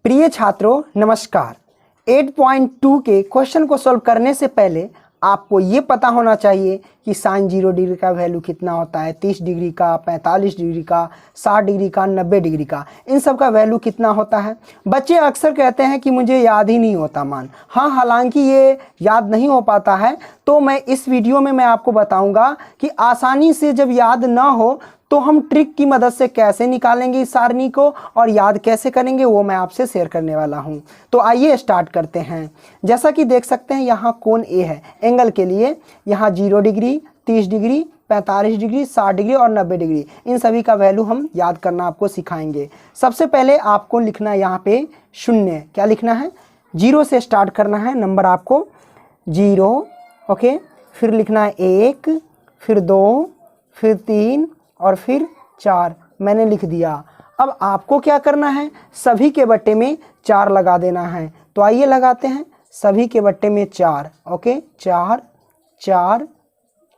प्रिय छात्रों नमस्कार। 8.2 के क्वेश्चन को सॉल्व करने से पहले आपको ये पता होना चाहिए कि साइन 0 डिग्री का वैल्यू कितना होता है, 30 डिग्री का, 45 डिग्री का, 60 डिग्री का, 90 डिग्री का, इन सब का वैल्यू कितना होता है। बच्चे अक्सर कहते हैं कि मुझे याद ही नहीं होता मान। हाँ, हालांकि ये याद नहीं हो पाता है, तो मैं इस वीडियो में मैं आपको बताऊंगा कि आसानी से जब याद ना हो तो हम ट्रिक की मदद से कैसे निकालेंगे इस सारणी को और याद कैसे करेंगे, वो मैं आपसे शेयर करने वाला हूं। तो आइए स्टार्ट करते हैं। जैसा कि देख सकते हैं यहाँ कोण ए है, एंगल के लिए यहाँ 0 डिग्री, 30 डिग्री, 45 डिग्री, 60 डिग्री और 90 डिग्री, इन सभी का वैल्यू हम याद करना आपको सिखाएंगे। सबसे पहले आपको लिखना है यहाँ पे 0। क्या लिखना है? 0 से स्टार्ट करना है नंबर आपको 0, ओके। फिर लिखना है 1, फिर 2, फिर 3 और फिर 4। मैंने लिख दिया। अब आपको क्या करना है, सभी के बट्टे में 4 लगा देना है। तो आइए लगाते हैं सभी के बट्टे में 4, ओके। 4 4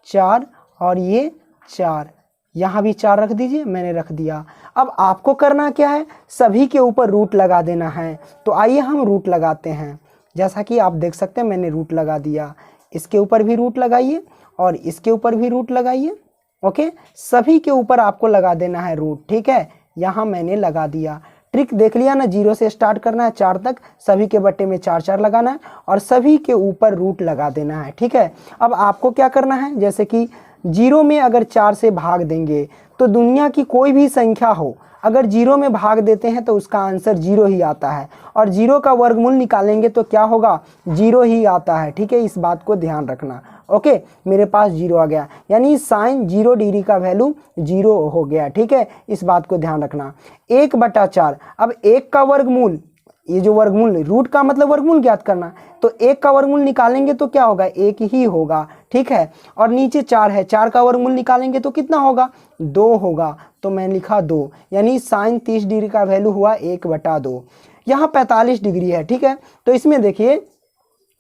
4 और ये 4, यहाँ भी 4 रख दीजिए, मैंने रख दिया। अब आपको करना क्या है, सभी के ऊपर रूट लगा देना है। तो आइए हम रूट लगाते हैं। जैसा कि आप देख सकते हैं मैंने रूट लगा दिया। इसके ऊपर भी रूट लगाइए और इसके ऊपर भी रूट लगाइए, ओके। सभी के ऊपर आपको लगा देना है रूट, ठीक है। यहाँ मैंने लगा दिया। ट्रिक देख लिया ना, 0 से स्टार्ट करना है 4 तक, सभी के बट्टे में 4 4 लगाना है और सभी के ऊपर रूट लगा देना है, ठीक है। अब आपको क्या करना है, जैसे कि 0 में अगर 4 से भाग देंगे तो दुनिया की कोई भी संख्या हो, अगर 0 में भाग देते हैं तो उसका आंसर 0 ही आता है। और 0 का वर्गमूल निकालेंगे तो क्या होगा, 0 ही आता है, ठीक है। इस बात को ध्यान रखना, ओके। मेरे पास 0 आ गया, यानी साइन 0 डिग्री का वैल्यू 0 हो गया, ठीक है। इस बात को ध्यान रखना। 1/4, अब 1 का वर्गमूल, ये जो वर्गमूल, रूट का मतलब वर्गमूल ज्ञात करना, तो 1 का वर्गमूल निकालेंगे तो क्या होगा, 1 ही होगा, ठीक है। और नीचे 4 है, 4 का वर्गमूल निकालेंगे तो कितना होगा, 2 होगा। तो मैं लिखा 2, यानी साइन 30 डिग्री का वैल्यू हुआ 1/2। यहाँ 45 डिग्री है, ठीक है। तो इसमें देखिए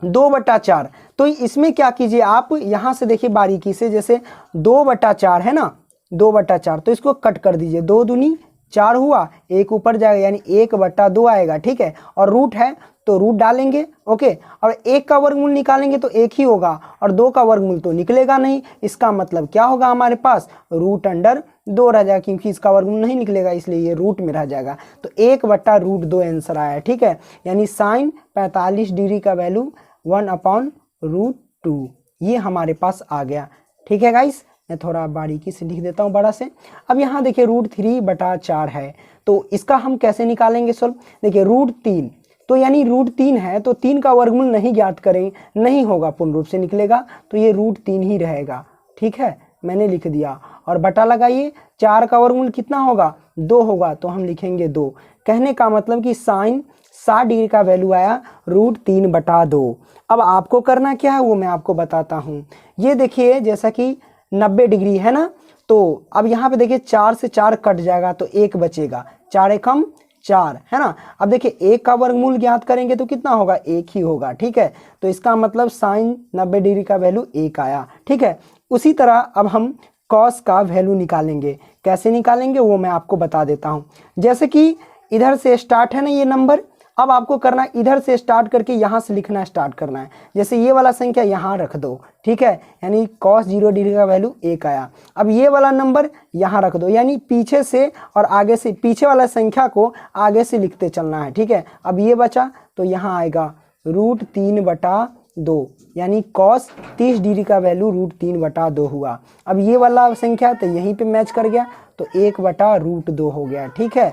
2/4, तो इसमें क्या कीजिए आप, यहाँ से देखिए बारीकी से, जैसे 2/4 है ना, 2/4, तो इसको कट कर दीजिए। 2 दूनी 4 हुआ, 1 ऊपर जाएगा यानी 1/2 आएगा, ठीक है। और रूट है तो रूट डालेंगे, ओके। और 1 का वर्गमूल निकालेंगे तो 1 ही होगा और 2 का वर्गमूल तो निकलेगा नहीं। इसका मतलब क्या होगा, हमारे पास √2 रह जाएगा, क्योंकि इसका वर्गमूल नहीं निकलेगा इसलिए ये रूट में रह जाएगा। तो 1/√2 आंसर आया, ठीक है। यानी साइन 45 डिग्री का वैल्यू 1/√2 ये हमारे पास आ गया, ठीक है गाइस। मैं थोड़ा बारीकी से लिख देता हूँ बड़ा से। अब यहाँ देखिए √3/4 है, तो इसका हम कैसे निकालेंगे सॉल्व। देखिए √3, तो यानी √3 है तो 3 का वर्गमूल नहीं ज्ञात करें, नहीं होगा, पूर्ण रूप से निकलेगा, तो ये √3 ही रहेगा, ठीक है। मैंने लिख दिया और बटा लगाइए। 4 का वर्गमूल कितना होगा, 2 होगा, तो हम लिखेंगे 2। कहने का मतलब कि साइन 60 डिग्री का वैल्यू आया √3/2। अब आपको करना क्या है वो मैं आपको बताता हूँ। ये देखिए जैसा कि 90 डिग्री है ना, तो अब यहाँ पे देखिए 4 से 4 कट जाएगा तो 1 बचेगा, 4 एकम 4 है ना। अब देखिए 1 का वर्गमूल ज्ञात करेंगे तो कितना होगा, 1 ही होगा, ठीक है। तो इसका मतलब साइन 90 डिग्री का वैल्यू 1 आया, ठीक है। उसी तरह अब हम कॉस का वैल्यू निकालेंगे। कैसे निकालेंगे वो मैं आपको बता देता हूँ। जैसे कि इधर से स्टार्ट है ना ये नंबर, अब आपको करना है इधर से स्टार्ट करके यहाँ से लिखना स्टार्ट करना है। जैसे ये वाला संख्या यहाँ रख दो, ठीक है, यानी cos 0 डिग्री का वैल्यू 1 आया। अब ये वाला नंबर यहाँ रख दो, यानी पीछे से और आगे से, पीछे वाला संख्या को आगे से लिखते चलना है, ठीक है। अब ये बचा तो यहाँ आएगा √3/2, यानी cos 30 डिग्री का वैल्यू √3/2 हुआ। अब ये वाला संख्या तो यहीं पे मैच कर गया, तो 1/√2 हो गया, ठीक है।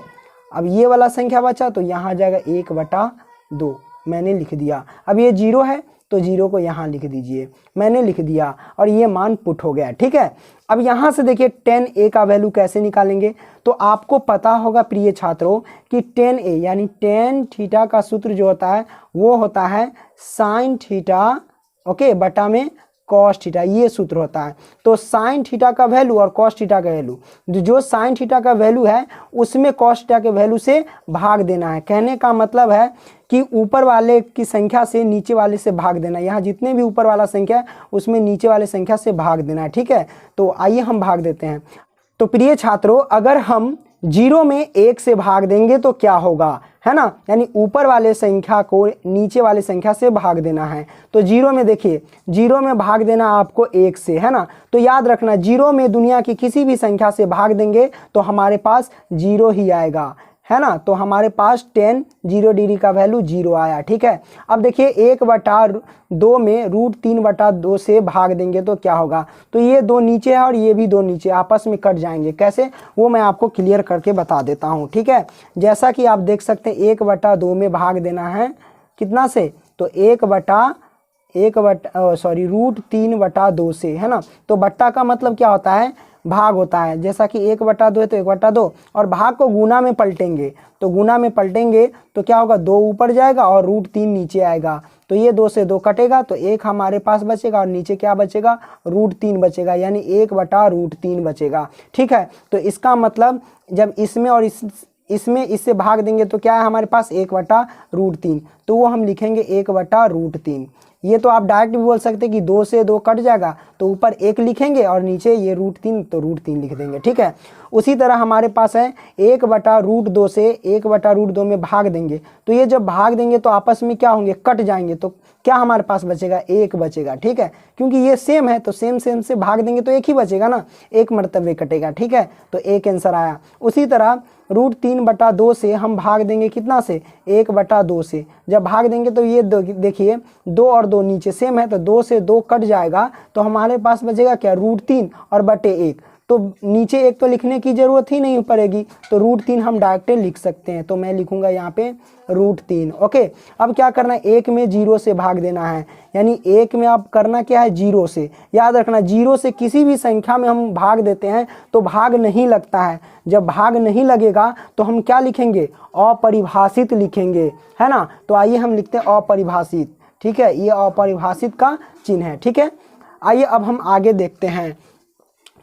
अब ये वाला संख्या बचा तो यहाँ आ जाएगा 1/2, मैंने लिख दिया। अब ये 0 है तो 0 को यहाँ लिख दीजिए, मैंने लिख दिया और ये मान पुट हो गया, ठीक है। अब यहाँ से देखिए tan a का वैल्यू कैसे निकालेंगे, तो आपको पता होगा प्रिय छात्रों कि tan a यानी tan थीटा का सूत्र जो होता है वो होता है साइन थीटा, ओके, बटा में कॉस थीटा, ये सूत्र होता है। तो साइन थीटा का वैल्यू और कॉस थीटा का वैल्यू, जो साइन थीटा का वैल्यू है उसमें कॉस थीटा के वैल्यू से भाग देना है। कहने का मतलब है कि ऊपर वाले की संख्या से नीचे वाले से भाग देना है। यहाँ जितने भी ऊपर वाला संख्या है उसमें नीचे वाले संख्या से भाग देना है, ठीक है। तो आइए हम भाग देते हैं। तो प्रिय छात्रों, अगर हम जीरो में एक से भाग देंगे तो क्या होगा, है ना, यानी ऊपर वाले संख्या को नीचे वाले संख्या से भाग देना है। तो जीरो में देखिए, जीरो में भाग देना आपको एक से, है ना। तो याद रखना, जीरो में दुनिया की किसी भी संख्या से भाग देंगे तो हमारे पास जीरो ही आएगा, है ना। तो हमारे पास 10 जीरो डिग्री का वैल्यू जीरो आया, ठीक है। अब देखिए 1/2 में √3/2 से भाग देंगे तो क्या होगा। तो ये दो नीचे है और ये भी दो नीचे, आपस में कट जाएंगे। कैसे, वो मैं आपको क्लियर करके बता देता हूँ, ठीक है। जैसा कि आप देख सकते हैं 1/2 में भाग देना है कितना से, तो √3/2 से, है ना। तो बट्टा का मतलब क्या होता है, भाग होता है। जैसा कि 1/2 है तो 1/2, और भाग को गुना में पलटेंगे, तो गुना में पलटेंगे तो क्या होगा, 2 ऊपर जाएगा और √3 नीचे आएगा। तो ये 2 से 2 कटेगा तो 1 हमारे पास बचेगा और नीचे क्या बचेगा, √3 बचेगा, यानी 1/√3 बचेगा, ठीक है। तो इसका मतलब जब इसमें और इसमें इससे भाग देंगे तो क्या है हमारे पास 1/√3, तो वो हम लिखेंगे 1/√3। ये तो आप डायरेक्ट भी बोल सकते हैं कि 2 से 2 कट जाएगा तो ऊपर 1 लिखेंगे और नीचे ये √3, तो √3 लिख देंगे, ठीक है। उसी तरह हमारे पास है 1/√2 से 1/√2 में भाग देंगे, तो ये जब भाग देंगे तो आपस में क्या होंगे, कट जाएंगे। तो क्या हमारे पास बचेगा, 1 बचेगा, ठीक है। क्योंकि ये सेम है तो सेम से भाग देंगे तो 1 ही बचेगा ना, 1 मरतबे कटेगा, ठीक है। तो 1 आंसर आया। उसी तरह √3/2 से हम भाग देंगे कितना से, 1/2 से। जब भाग देंगे तो ये देखिए 2 और 2 नीचे सेम है तो 2 से 2 कट जाएगा, तो हमारे पास बचेगा क्या, √3 और बटे 1। तो नीचे 1 तो लिखने की जरूरत ही नहीं पड़ेगी, तो √3 हम डायरेक्ट लिख सकते हैं। तो मैं लिखूंगा यहाँ पे √3, ओके। अब क्या करना है, 1 में 0 से भाग देना है, यानी 1 में आप करना क्या है, 0 से। याद रखना, 0 से किसी भी संख्या में हम भाग देते हैं तो भाग नहीं लगता है। जब भाग नहीं लगेगा तो हम क्या लिखेंगे, अपरिभाषित लिखेंगे, है ना। तो आइए हम लिखते हैं अपरिभाषित, ठीक है। ये अपरिभाषित का चिन्ह है, ठीक है। आइए अब हम आगे देखते हैं।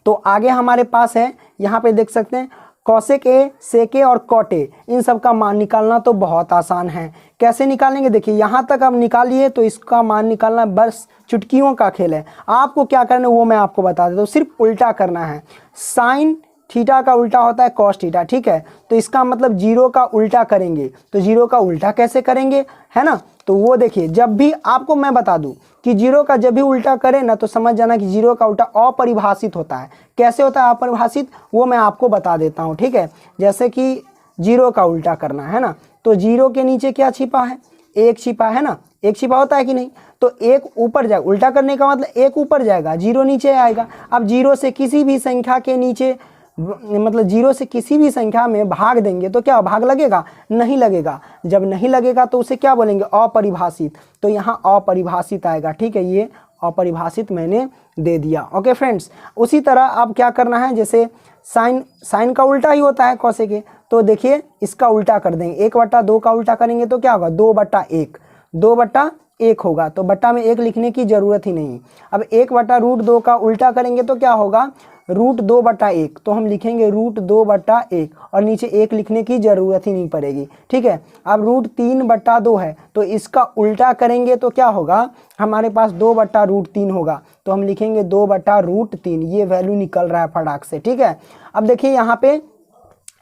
तो आगे हमारे पास है, यहाँ पे देख सकते हैं कौशिक ए, सेके और कॉटे, इन सब का मान निकालना तो बहुत आसान है। कैसे निकालेंगे, देखिए यहाँ तक आप निकालिए तो इसका मान निकालना बस चुटकियों का खेल है। आपको क्या करना है वो मैं आपको बता देता हूँ, सिर्फ उल्टा करना है। साइन थीटा का उल्टा होता है कॉस थीटा, ठीक है। तो इसका मतलब 0 का उल्टा करेंगे, तो 0 का उल्टा कैसे करेंगे, है ना। तो वो देखिए, जब भी आपको मैं बता दूं कि 0 का जब भी उल्टा करें ना तो समझ जाना कि 0 का उल्टा अपरिभाषित होता है। कैसे होता है अपरिभाषित, वो मैं आपको बता देता हूँ, ठीक है। जैसे कि 0 का उल्टा करना है ना, तो 0 के नीचे क्या छिपा है, 1 छिपा है ना, 1 छिपा होता है कि नहीं। तो 1 ऊपर जाएगा, उल्टा करने का मतलब 1 ऊपर जाएगा, 0 नीचे आएगा। अब 0 से किसी भी संख्या के नीचे, मतलब 0 से किसी भी संख्या में भाग देंगे तो क्या भाग लगेगा, नहीं लगेगा। जब नहीं लगेगा तो उसे क्या बोलेंगे, अपरिभाषित। तो यहाँ अपरिभाषित आएगा, ठीक है। ये अपरिभाषित मैंने दे दिया, ओके फ्रेंड्स। उसी तरह अब क्या करना है, जैसे साइन का उल्टा ही होता है कौशिक के, तो देखिए इसका उल्टा कर देंगे। 1/2 का उल्टा करेंगे तो क्या होगा, 2/1, 2/1 होगा। तो बट्टा में 1 लिखने की जरूरत ही नहीं। अब 1/√2 का उल्टा करेंगे तो क्या होगा, √2/1, तो हम लिखेंगे √2/1 और नीचे 1 लिखने की जरूरत ही नहीं पड़ेगी, ठीक है। अब √3/2 है तो इसका उल्टा करेंगे तो क्या होगा, हमारे पास 2/√3 होगा, तो हम लिखेंगे 2/√3। ये वैल्यू निकल रहा है फटाक से, ठीक है। अब देखिए यहाँ पे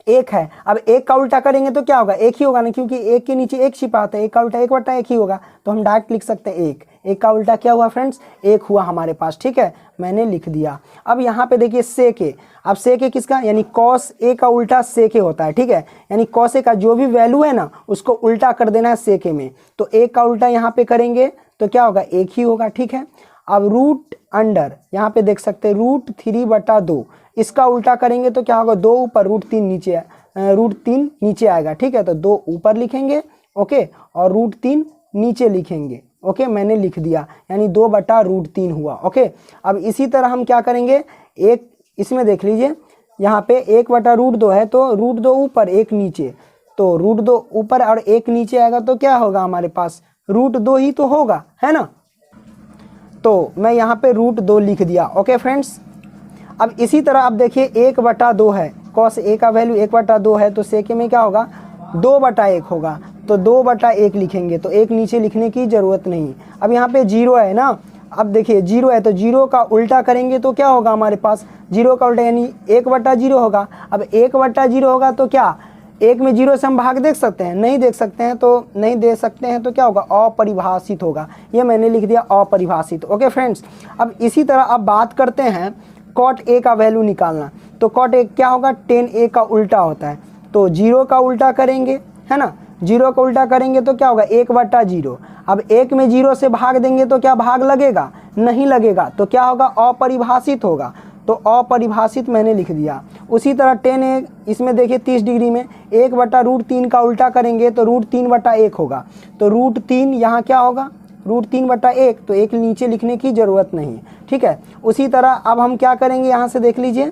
1 है, अब 1 का उल्टा करेंगे तो क्या होगा, 1 ही होगा ना, क्योंकि 1 के नीचे 1 छिपा आता है। 1 का उल्टा 1/1 ही होगा, तो हम डायरेक्ट लिख सकते हैं 1 का उल्टा क्या हुआ फ्रेंड्स, 1 हुआ हमारे पास, ठीक है। मैंने लिख दिया। अब यहाँ पे देखिए सेके, अब सेके किसका, यानी कॉस ए का उल्टा सेके होता है, ठीक है। यानी कॉस ए का जो भी वैल्यू है ना उसको उल्टा कर देना है सेके में। तो 1 का उल्टा यहाँ पे करेंगे तो क्या होगा, 1 ही होगा, ठीक है। अब रूट अंडर, यहाँ पे देख सकते हैं √3/2, इसका उल्टा करेंगे तो क्या होगा, 2 ऊपर √3 नीचे, √3 नीचे आएगा, ठीक है। तो 2 ऊपर लिखेंगे, ओके, और √3 नीचे लिखेंगे, ओके। मैंने लिख दिया, यानी 2/√3 हुआ, ओके। अब इसी तरह हम क्या करेंगे, एक इसमें देख लीजिए, यहाँ पे 1/√2 है तो √2 ऊपर 1 नीचे, तो √2 ऊपर और 1 नीचे आएगा तो क्या होगा हमारे पास, √2 ही तो होगा, है ना। तो मैं यहाँ पे √2 लिख दिया, ओके फ्रेंड्स। अब इसी तरह आप देखिए 1/2 है, कॉस ए का वैल्यू 1/2 है तो सेके में क्या होगा, 2/1 होगा, तो 2/1 लिखेंगे, तो 1 नीचे लिखने की जरूरत नहीं। अब यहाँ पे 0 है ना, अब देखिए जीरो है तो जीरो का उल्टा करेंगे तो क्या होगा हमारे पास, जीरो का उल्टा यानी 1/0 होगा। अब 1/0 होगा तो क्या एक में जीरो से हम भाग देख सकते हैं, नहीं देख सकते हैं, तो नहीं दे सकते हैं तो क्या होगा, अपरिभाषित होगा। ये मैंने लिख दिया अपरिभाषित। ओके फ्रेंड्स, अब इसी तरह अब बात करते हैं कॉट ए का वैल्यू निकालना। तो कॉट ए क्या होगा, tan A का उल्टा होता है। तो जीरो का उल्टा करेंगे, है ना, जीरो का उल्टा करेंगे तो क्या होगा 1/0। अब एक में जीरो से भाग देंगे तो क्या भाग लगेगा, नहीं लगेगा, तो क्या होगा अपरिभाषित होगा। तो अपरिभाषित मैंने लिख दिया। उसी तरह tan A इसमें देखिए 30 डिग्री में 1/√3 का उल्टा करेंगे तो √3/1 होगा। तो √3 यहाँ क्या होगा, √3/1, तो एक नीचे लिखने की ज़रूरत नहीं है, ठीक है। उसी तरह अब हम क्या करेंगे, यहाँ से देख लीजिए,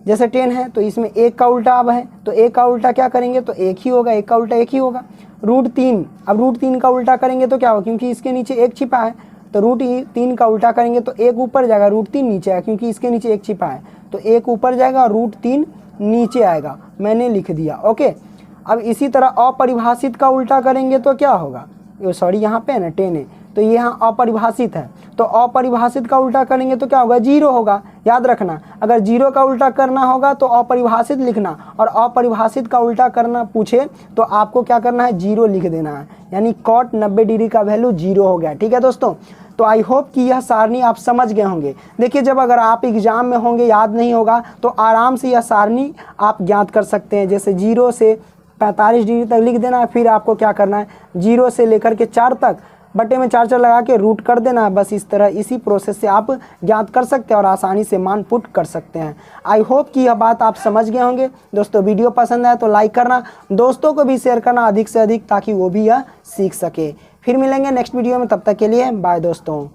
जैसे 10 है तो इसमें 1 का उल्टा अब है, तो 1 का उल्टा क्या करेंगे तो 1 ही होगा, 1 का उल्टा 1 ही होगा। √3, अब √3 का उल्टा करेंगे तो क्या होगा, क्योंकि इसके नीचे 1 छिपा है, तो √3 का उल्टा करेंगे तो 1 ऊपर जाएगा, √3 नीचे आएगा, क्योंकि इसके नीचे 1 छिपा है, तो 1 ऊपर जाएगा और √3 नीचे आएगा, मैंने लिख दिया। ओके, अब इसी तरह अपरिभाषित का उल्टा करेंगे तो क्या होगा, सॉरी यहाँ पे है ना 10 है, तो ये यहाँ अपरिभाषित है, तो अपरिभाषित का उल्टा करेंगे तो क्या होगा, जीरो होगा। याद रखना, अगर जीरो का उल्टा करना होगा तो अपरिभाषित लिखना, और अपरिभाषित का उल्टा करना पूछे तो आपको क्या करना है, जीरो लिख देना है, यानी कॉट 90 डिग्री का वैल्यू जीरो हो गया। ठीक है दोस्तों, तो आई होप कि यह सारणी आप समझ गए होंगे। देखिए जब अगर आप एग्जाम में होंगे, याद नहीं होगा, तो आराम से यह सारणी आप ज्ञात कर सकते हैं। जैसे 0 से 45 डिग्री तक लिख देना है, फिर आपको क्या करना है, 0 से लेकर के 4 तक बटे में 4 लगा के रूट कर देना है। बस इस तरह इसी प्रोसेस से आप ज्ञात कर सकते हैं और आसानी से मान पुट कर सकते हैं। आई होप कि यह बात आप समझ गए होंगे। दोस्तों वीडियो पसंद आए तो लाइक करना, दोस्तों को भी शेयर करना अधिक से अधिक, ताकि वो भी यह सीख सके। फिर मिलेंगे नेक्स्ट वीडियो में, तब तक के लिए बाय दोस्तों।